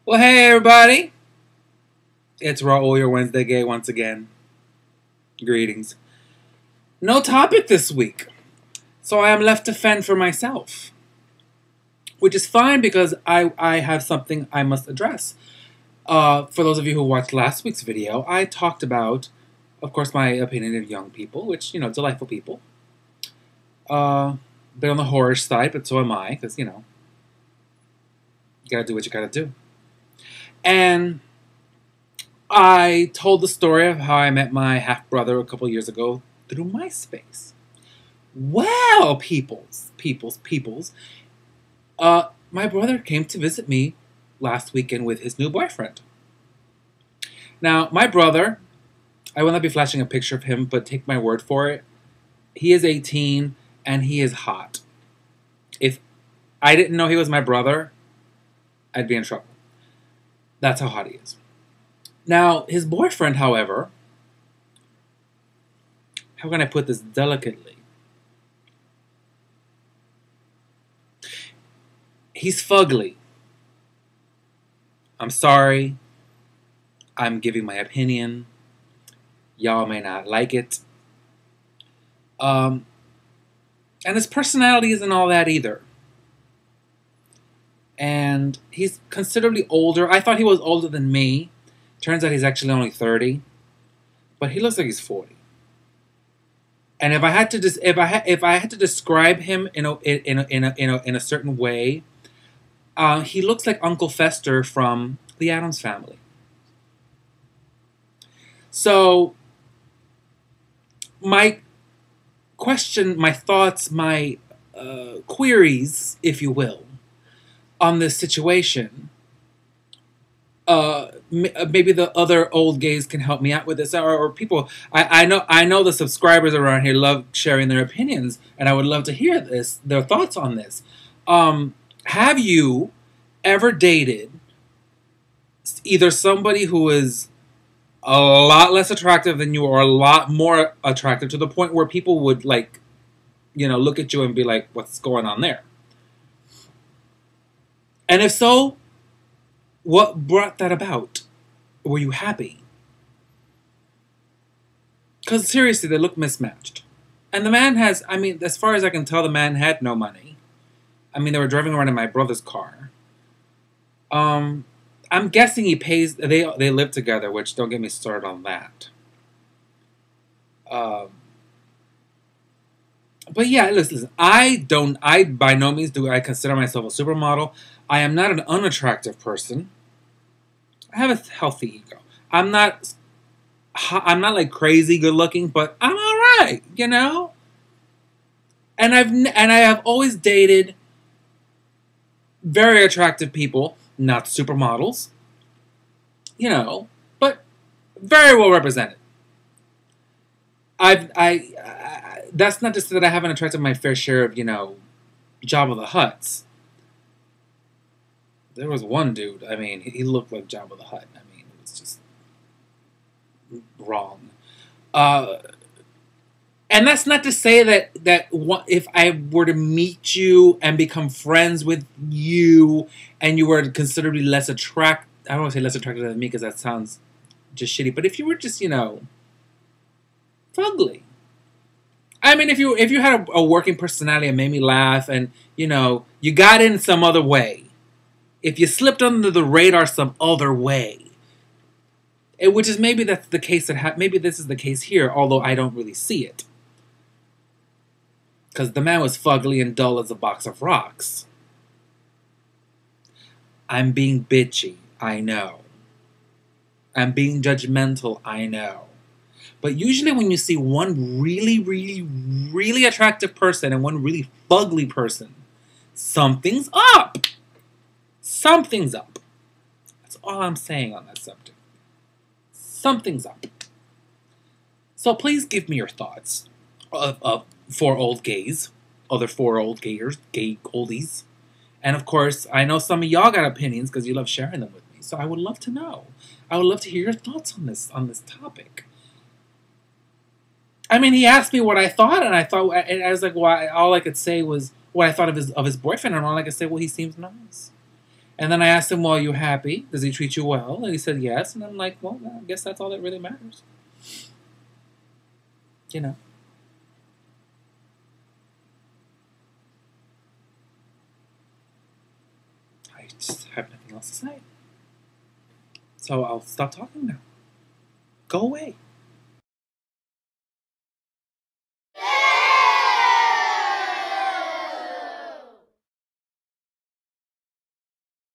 Well, hey everybody, it's Raul, your Wednesday gay once again. Greetings. No topic this week, so I am left to fend for myself, which is fine because I have something I must address. For those of you who watched last week's video, I talked about, of course, my opinion of young people, which, delightful people. Bit on the horror side, but so am I, because, you gotta do what you gotta do. And I told the story of how I met my half-brother a couple years ago through MySpace. Well, peoples. My brother came to visit me last weekend with his new boyfriend. Now, my brother, I will not be flashing a picture of him, but take my word for it. He is 18 and he is hot. If I didn't know he was my brother, I'd be in trouble. That's how hot he is. Now, his boyfriend, however, how can I put this delicately? He's fugly. I'm sorry. I'm giving my opinion. Y'all may not like it. And his personality isn't all that either. And he's considerably older. I thought he was older than me. Turns out he's actually only 30. But he looks like he's 40. And if I had to describe him in a certain way, he looks like Uncle Fester from the Addams Family. So my question, my thoughts, my queries, if you will, on this situation, maybe the other old gays can help me out with this, or people. I know the subscribers around here love sharing their opinions, and I would love to hear their thoughts on this. Have you ever dated either somebody who is a lot less attractive than you, or a lot more attractive to the point where people would look at you and be like, "What's going on there?" And if so, what brought that about? Were you happy? Because seriously, they look mismatched. And the man has, as far as I can tell, the man had no money. They were driving around in my brother's car. I'm guessing he pays, they live together, which don't get me started on that. But yeah, listen, I by no means do I consider myself a supermodel. I am not an unattractive person. I have a healthy ego. I'm not like crazy good looking, but I'm all right, And I have always dated very attractive people, not supermodels, but very well represented. That's not to say that I haven't attracted my fair share of, Jabba the Hutts. There was one dude, he looked like Jabba the Hutt. It was just wrong. And that's not to say that if I were to meet you and become friends with you and you were considerably less attractive, I don't want to say less attractive than me because that sounds just shitty, but if you were just, fugly. If you had a working personality and made me laugh and, you got in some other way, if you slipped under the radar some other way, which is maybe that's the case maybe this is the case here, although I don't really see it. Because the man was fugly and dull as a box of rocks. I'm being bitchy, I know. I'm being judgmental, I know. But usually when you see one really, really, really attractive person and one really fugly person, something's up. Something's up. That's all I'm saying on that subject. Something's up. So please give me your thoughts of four old gays, other four old gayers, gay oldies. And of course, I know some of y'all got opinions because you love sharing them with me. So I would love to know. I would love to hear your thoughts on this topic. He asked me what I thought, and I was like, well, all I could say was what I thought of his boyfriend, and all I could say, well, he seems nice. And then I asked him, well, are you happy? Does he treat you well? And he said yes. And I'm like, well, I guess that's all that really matters. You know. I just have nothing else to say. So I'll stop talking now. Go away.